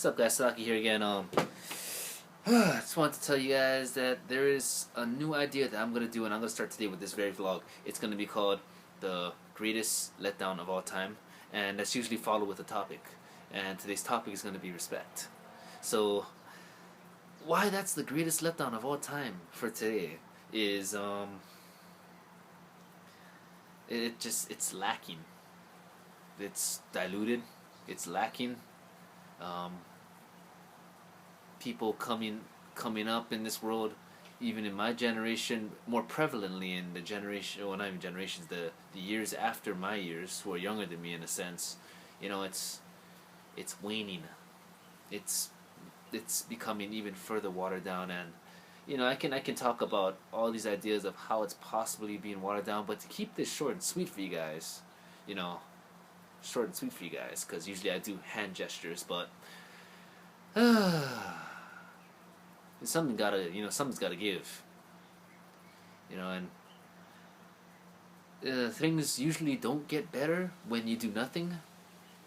What's up, guys? Saki here again. I just wanted to tell you guys that there is a new idea that I'm gonna do, and I'm gonna start today with this very vlog. It's gonna be called the greatest letdown of all time, and that's usually followed with a topic. And today's topic is gonna be respect. So, why that's the greatest letdown of all time for today is it's lacking. It's diluted. It's lacking. Um, People coming up in this world, even in my generation, more prevalently in the generation, well, not even generations, the years after my years, who are younger than me in a sense, it's waning. It's it's becoming even further watered down, and I can talk about all these ideas of how it's possibly being watered down, but to keep this short and sweet for you guys, you know, short and sweet for you guys, because usually I do hand gestures, but something's gotta give, and things usually don't get better when you do nothing.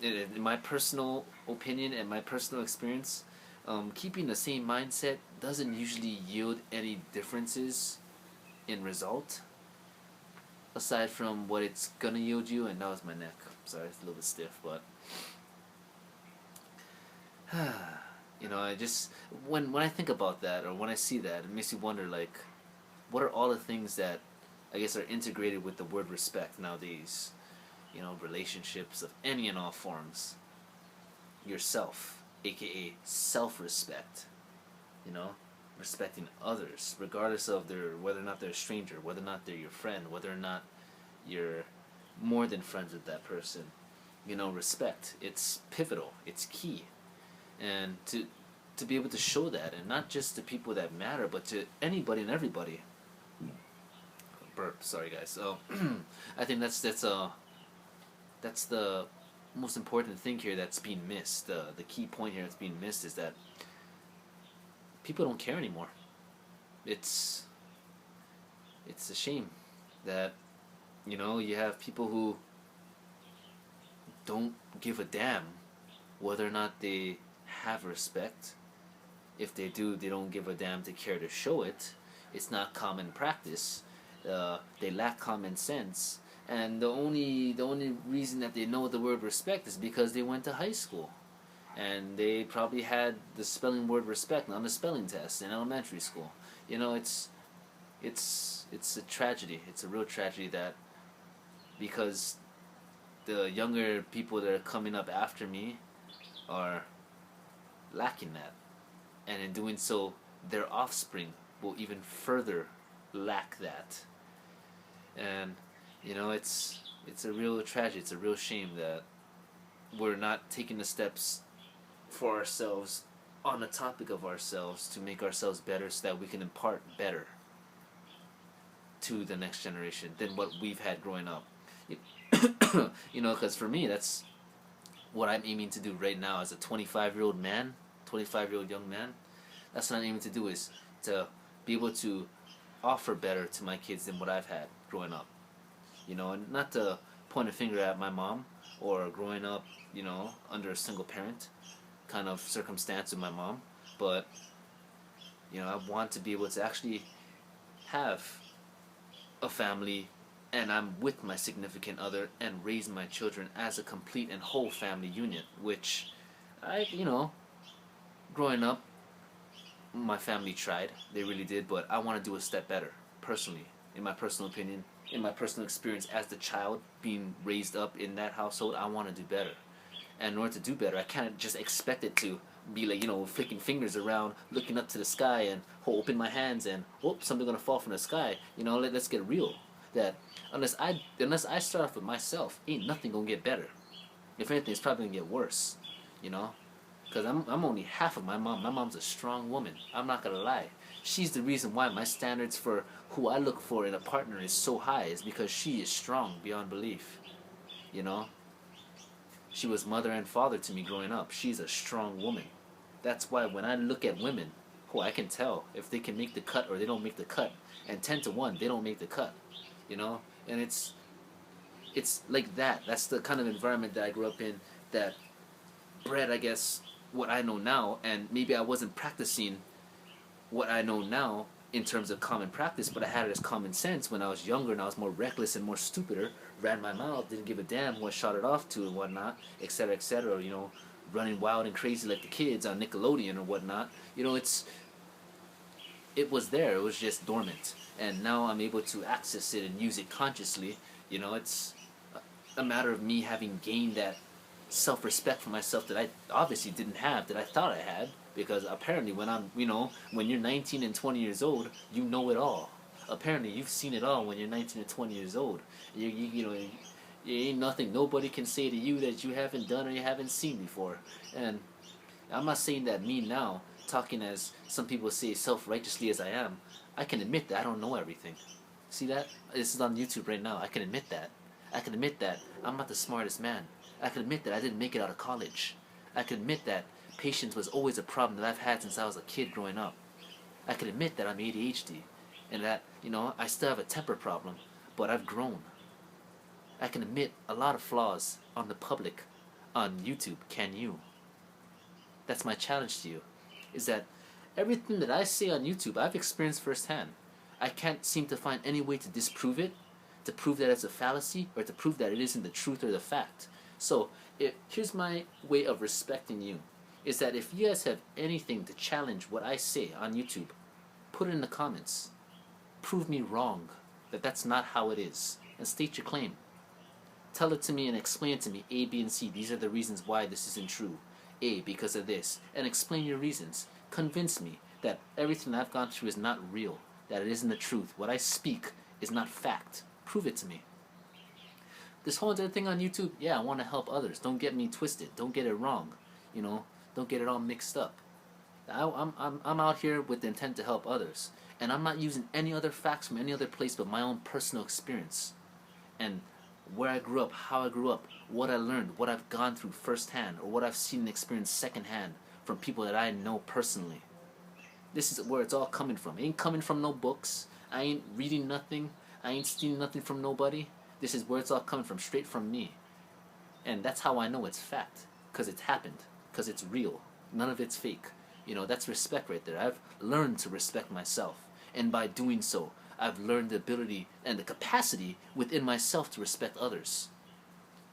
In my personal opinion and my personal experience, keeping the same mindset doesn't usually yield any differences in result, aside from what it's gonna yield you. And that was my neck. Sorry, it's a little bit stiff, but I just when I think about that, or when I see that, it makes me wonder, like, what are all the things that I guess are integrated with the word respect nowadays? Relationships of any and all forms. Yourself, aka self-respect. Respecting others, regardless of whether or not they're a stranger, whether or not they're your friend, whether or not you're more than friends with that person. Respect. It's pivotal. It's key. And to be able to show that, and not just to people that matter, but to anybody and everybody. Burp. Sorry, guys. So, I think that's the most important thing here that's being missed. The key point here that's being missed is that people don't care anymore. It's a shame that you have people who don't give a damn whether or not they have respect. If they do, they don't give a damn to care to show it. It's not common practice. They lack common sense, and the only reason that they know the word respect is because they went to high school, and they probably had the spelling word respect on the spelling test in elementary school. It's a tragedy. It's a real tragedy that, because the younger people that are coming up after me are lacking that, and in doing so, their offspring will even further lack that. And it's a real tragedy. It's a real shame that we're not taking the steps for ourselves, on the topic of ourselves, to make ourselves better, so that we can impart better to the next generation than what we've had growing up. Because for me, that's what I'm aiming to do right now as a 25-year-old man, 25-year-old young man. That's what I'm aiming to do, is to be able to offer better to my kids than what I've had growing up. And not to point a finger at my mom, or growing up, under a single parent kind of circumstance with my mom, but I want to be able to actually have a family, and I'm with my significant other, and raise my children as a complete and whole family unit, which growing up, my family tried. They really did, but I want to do a step better, personally, in my personal opinion, in my personal experience as the child being raised up in that household. I want to do better. And in order to do better, I can't just expect it to be like, flicking fingers around, looking up to the sky, and open my hands, and something gonna fall from the sky. Let's get real. That unless I start off with myself, ain't nothing gonna get better. If anything, it's probably gonna get worse. Because I'm only half of my mom. My mom's a strong woman. I'm not gonna lie. She's the reason why my standards for who I look for in a partner is so high, is because she is strong beyond belief. She was mother and father to me growing up. She's a strong woman. That's why when I look at women, I can tell if they can make the cut or they don't make the cut. And 10 to 1, they don't make the cut. And it's like that. That's the kind of environment that I grew up in, that bred, I guess, what I know now, and maybe I wasn't practicing what I know now in terms of common practice, but I had it as common sense when I was younger and I was more reckless and more stupider, ran my mouth, didn't give a damn what shot it off to and whatnot, etc., etc., running wild and crazy like the kids on Nickelodeon or whatnot. It was there, it was just dormant. And now I'm able to access it and use it consciously. It's a matter of me having gained that self-respect for myself that I obviously didn't have, that I thought I had, because apparently when you're 19 and 20 years old, you know it all. Apparently you've seen it all when you're 19 and 20 years old. Ain't nothing nobody can say to you that you haven't done or you haven't seen before. And I'm not saying that me now, talking as some people say self-righteously as I am, I can admit that I don't know everything. See that? This is on YouTube right now. I can admit that. I can admit that I'm not the smartest man. I can admit that I didn't make it out of college. I can admit that patience was always a problem that I've had since I was a kid growing up. I can admit that I'm ADHD and that, I still have a temper problem, but I've grown. I can admit a lot of flaws on the public on YouTube. Can you? That's my challenge to you, is that everything that I say on YouTube I've experienced firsthand. I can't seem to find any way to disprove it, to prove that it's a fallacy, or to prove that it isn't the truth or the fact. So, here's my way of respecting you, is that if you guys have anything to challenge what I say on YouTube, put it in the comments. Prove me wrong, that that's not how it is, and state your claim. Tell it to me and explain to me A, B, and C. These are the reasons why this isn't true. A, because of this. And explain your reasons. Convince me that everything I've gone through is not real, that it isn't the truth. What I speak is not fact. Prove it to me. This whole entire thing on YouTube, yeah, I want to help others. Don't get me twisted. Don't get it wrong. Don't get it all mixed up. I'm out here with the intent to help others. And I'm not using any other facts from any other place but my own personal experience. And where I grew up, how I grew up, what I learned, what I've gone through firsthand, or what I've seen and experienced secondhand from people that I know personally. This is where it's all coming from. It ain't coming from no books. I ain't reading nothing. I ain't stealing nothing from nobody. This is where it's all coming from, straight from me. And that's how I know it's fact. Because it's happened. Because it's real. None of it's fake. That's respect right there. I've learned to respect myself. And by doing so, I've learned the ability and the capacity within myself to respect others.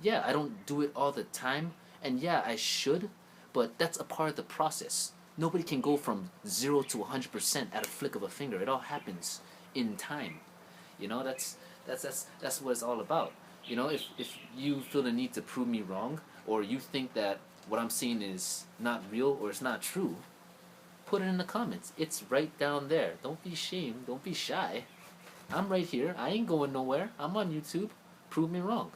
Yeah, I don't do it all the time. And yeah, I should. But that's a part of the process. Nobody can go from 0 to 100% at a flick of a finger. It all happens in time. That's what it's all about. If you feel the need to prove me wrong, or you think that what I'm saying is not real or it's not true, put it in the comments. It's right down there. Don't be ashamed. Don't be shy. I'm right here. I ain't going nowhere. I'm on YouTube. Prove me wrong.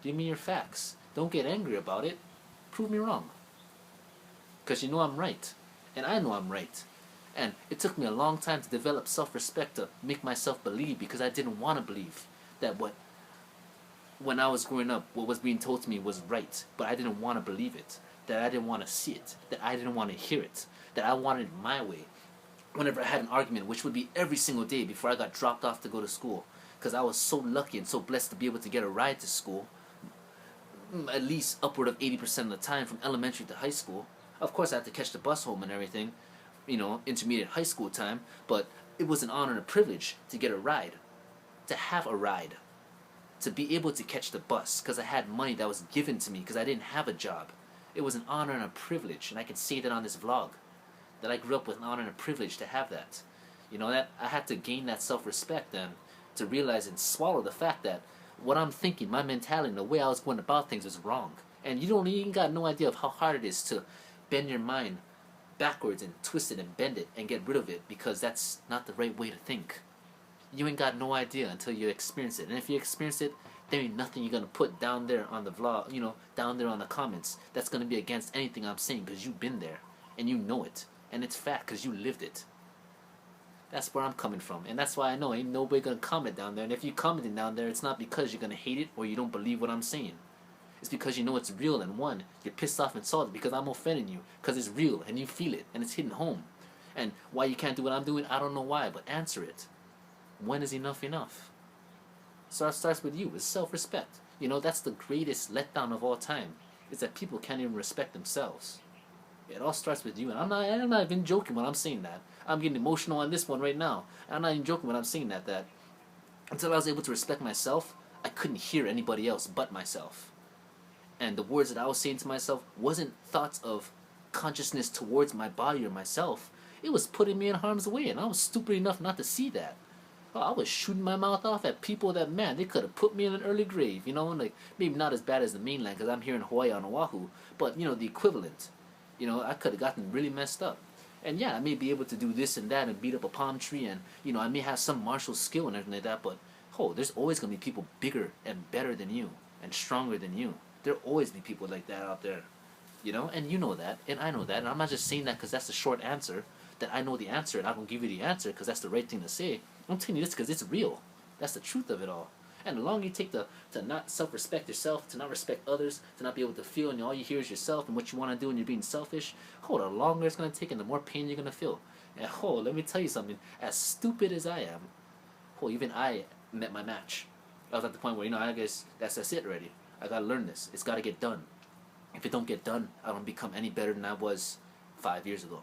Give me your facts. Don't get angry about it. Prove me wrong. Because I'm right. And I know I'm right. And it took me a long time to develop self-respect to make myself believe, because I didn't want to believe that when I was growing up, what was being told to me was right. But I didn't want to believe it. That I didn't want to see it. That I didn't want to hear it. That I wanted it my way. Whenever I had an argument, which would be every single day before I got dropped off to go to school. Because I was so lucky and so blessed to be able to get a ride to school, at least upward of 80% of the time from elementary to high school. Of course, I had to catch the bus home and everything, intermediate high school time, but it was an honor and a privilege to get a ride, to have a ride, to be able to catch the bus, because I had money that was given to me because I didn't have a job. It was an honor and a privilege, and I can say that on this vlog, that I grew up with an honor and a privilege to have that. That I had to gain that self-respect and to realize and swallow the fact that what I'm thinking, my mentality, and the way I was going about things was wrong. And you ain't got no idea of how hard it is to bend your mind backwards and twist it and bend it and get rid of it, because that's not the right way to think. You ain't got no idea until you experience it. And if you experience it, there ain't nothing you're going to put down there on the vlog, down there on the comments, that's going to be against anything I'm saying, because you've been there and you know it. And it's fact because you lived it. That's where I'm coming from. And that's why I know ain't nobody going to comment down there. And if you commenting down there, it's not because you're going to hate it or you don't believe what I'm saying. It's because you know it's real, and one, you're pissed off and salty because I'm offending you, because it's real and you feel it and it's hitting home. And why you can't do what I'm doing, I don't know why, but answer it. When is enough enough? So it starts with you. It's self-respect. That's the greatest letdown of all time, is that people can't even respect themselves. It all starts with you, and I'm not even joking when I'm saying that. I'm getting emotional on this one right now. I'm not even joking when I'm saying that. That until I was able to respect myself, I couldn't hear anybody else but myself. And the words that I was saying to myself wasn't thoughts of consciousness towards my body or myself. It was putting me in harm's way, and I was stupid enough not to see that. Oh, I was shooting my mouth off at people that, man, they could have put me in an early grave, you know, like maybe not as bad as the mainland because I'm here in Hawaii on Oahu, but you know, the equivalent. You know, I could have gotten really messed up. And yeah, I may be able to do this and that and beat up a palm tree, and you know, I may have some martial skill and everything like that, but oh, there's always gonna be people bigger and better than you and stronger than you. There'll always be people like that out there, you know, and you know that, and I know that, and I'm not just saying that because that's the short answer. That I know the answer, and I don't give you the answer because that's the right thing to say. I'm telling you this because it's real. That's the truth of it all. And the longer you take to not self-respect yourself, to not respect others, to not be able to feel, and all you hear is yourself and what you want to do, and you're being selfish, the longer it's gonna take, and the more pain you're gonna feel. And let me tell you something. As stupid as I am, even I met my match. I was at the point where I guess that's it already. I gotta learn this. It's gotta get done. If it don't get done, I don't become any better than I was 5 years ago,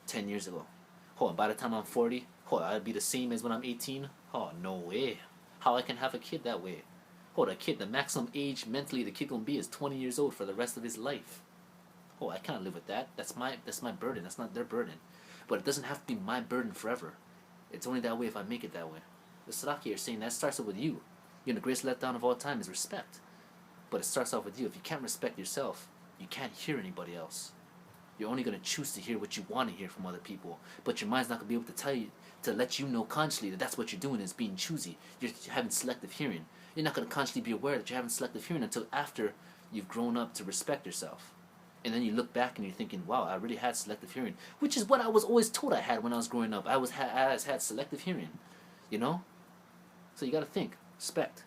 10 years ago. And by the time I'm 40, I'd be the same as when I'm 18. No way. How I can have a kid that way? A kid, the maximum age mentally the kid gonna be is 20 years old for the rest of his life. I can't live with that. That's my burden. That's not their burden. But it doesn't have to be my burden forever. It's only that way if I make it that way. The Saraki are saying that starts off with you. The greatest letdown of all time is respect. But it starts off with you. If you can't respect yourself, you can't hear anybody else. You're only going to choose to hear what you want to hear from other people. But your mind's not going to be able to tell you, to let you know consciously that that's what you're doing is being choosy. You're having selective hearing. You're not going to consciously be aware that you're having selective hearing until after you've grown up to respect yourself. And then you look back and you're thinking, wow, I really had selective hearing. Which is what I was always told I had when I was growing up. I had selective hearing. You know? So you got to think. Respect.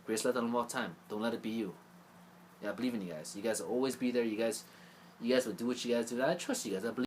Greatest letdown of all time. Don't let it be you. Yeah, I believe in you guys. You guys will always be there. You guys will do what you guys do. I trust you guys. I believe.